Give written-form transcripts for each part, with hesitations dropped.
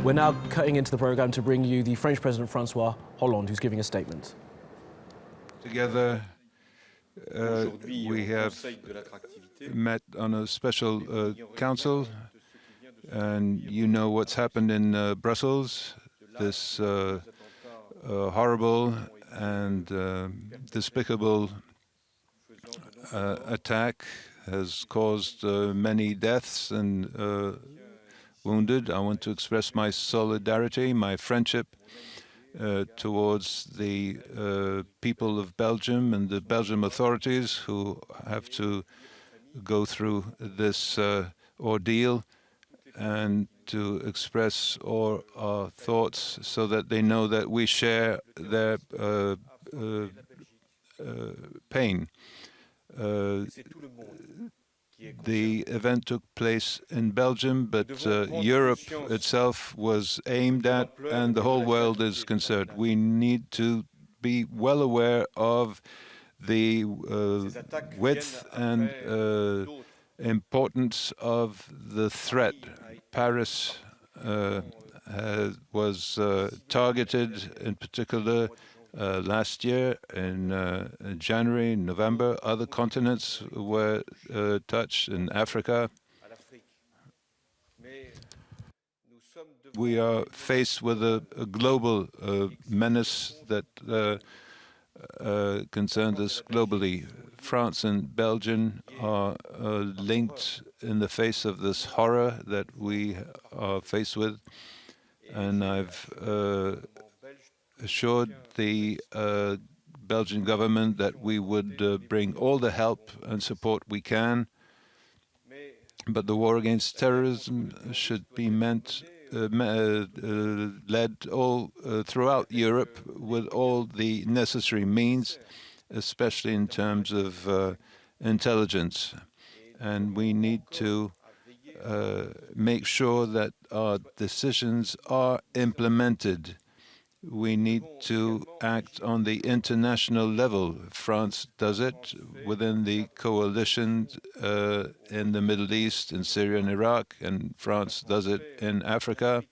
We're now cutting into the programme to bring you the French President Francois Hollande, who's giving a statement. Together, we have met on a special council, and you know what's happened in Brussels. This horrible and despicable attack has caused many deaths and wounded. I want to express my solidarity, my friendship towards the people of Belgium and the Belgian authorities who have to go through this ordeal, and to express all our thoughts so that they know that we share their pain. The event took place in Belgium, but Europe itself was aimed at, and the whole world is concerned. We need to be well aware of the width and importance of the threat. Paris was targeted in particular last year in January, November. Other continents were touched in Africa. We are faced with a global menace that concerns us globally. France and Belgium are linked in the face of this horror that we are faced with, and I've assured the Belgian government that we would bring all the help and support we can. But the war against terrorism should be led all throughout Europe with all the necessary means, especially in terms of intelligence. And we need to make sure that our decisions are implemented. We need to act on the international level. France does it within the coalition in the Middle East, in Syria and Iraq, and France does it in Africa.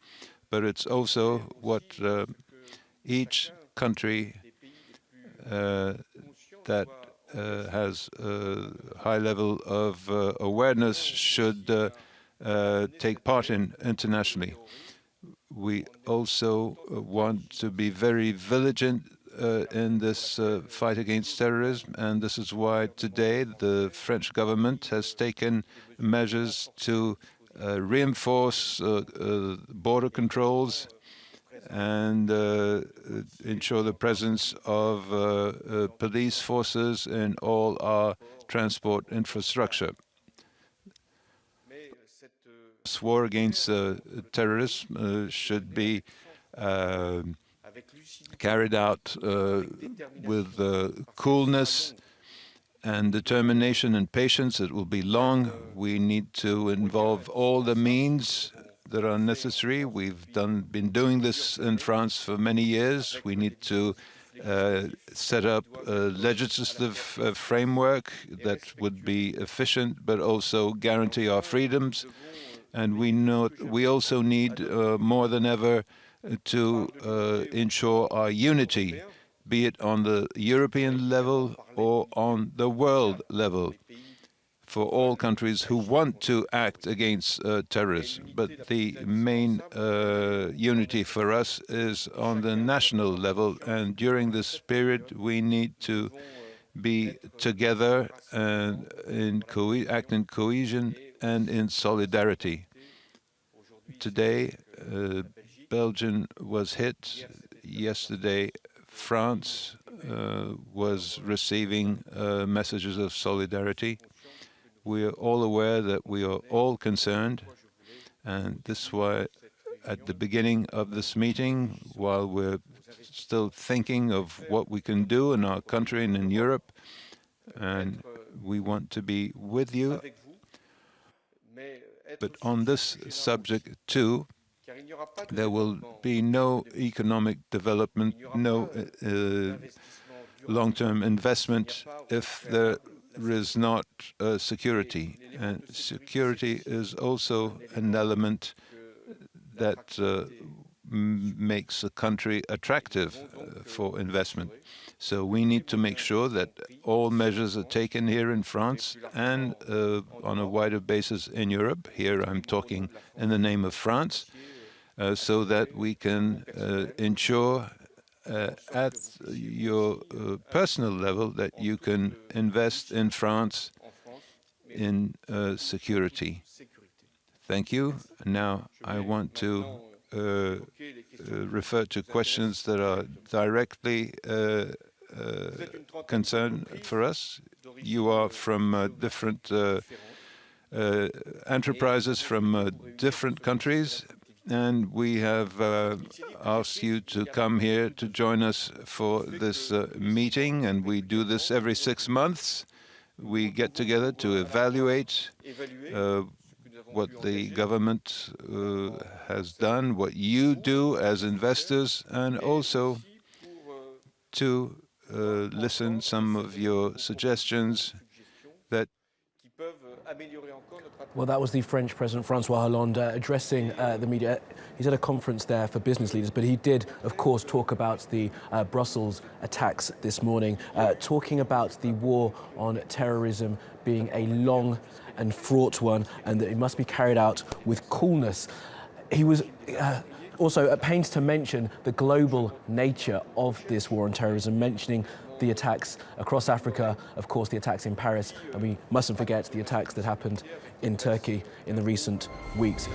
But it's also what each country that has a high level of awareness should take part in internationally. We also want to be very vigilant in this fight against terrorism, and this is why today the French government has taken measures to reinforce border controls and ensure the presence of police forces in all our transport infrastructure. This war against terrorism should be carried out with coolness and determination and patience. It will be long. We need to involve all the means that are necessary. We've been doing this in France for many years. We need to set up a legislative framework that would be efficient but also guarantee our freedoms. And we also need more than ever to ensure our unity, be it on the European level or on the world level, for all countries who want to act against terrorism. But the main unity for us is on the national level, and during this period we need to be together and act in cohesion and in solidarity. Today, Belgium was hit. Yesterday, France was receiving messages of solidarity. We are all aware that we are all concerned, and this is why at the beginning of this meeting, while we're still thinking of what we can do in our country and in Europe, and we want to be with you. But on this subject too, there will be no economic development, no long-term investment if there is not security. And security is also an element that makes a country attractive for investment. So we need to make sure that all measures are taken here in France and on a wider basis in Europe. Here I'm talking in the name of France, so that we can ensure at your personal level that you can invest in France in security. Thank you. Now I want to refer to questions that are directly concern for us. You are from different enterprises from different countries, and we have asked you to come here to join us for this meeting, and we do this every 6 months. We get together to evaluate what the government has done, what you do as investors, and also to listen some of your suggestions that. Well, that was the French President Francois Hollande addressing the media. He's at a conference there for business leaders, but he did, of course, talk about the Brussels attacks this morning, talking about the war on terrorism being a long and fraught one, and that it must be carried out with coolness. He was also at pains to mention the global nature of this war on terrorism, mentioning the attacks across Africa, of course the attacks in Paris, and we mustn't forget the attacks that happened in Turkey in the recent weeks.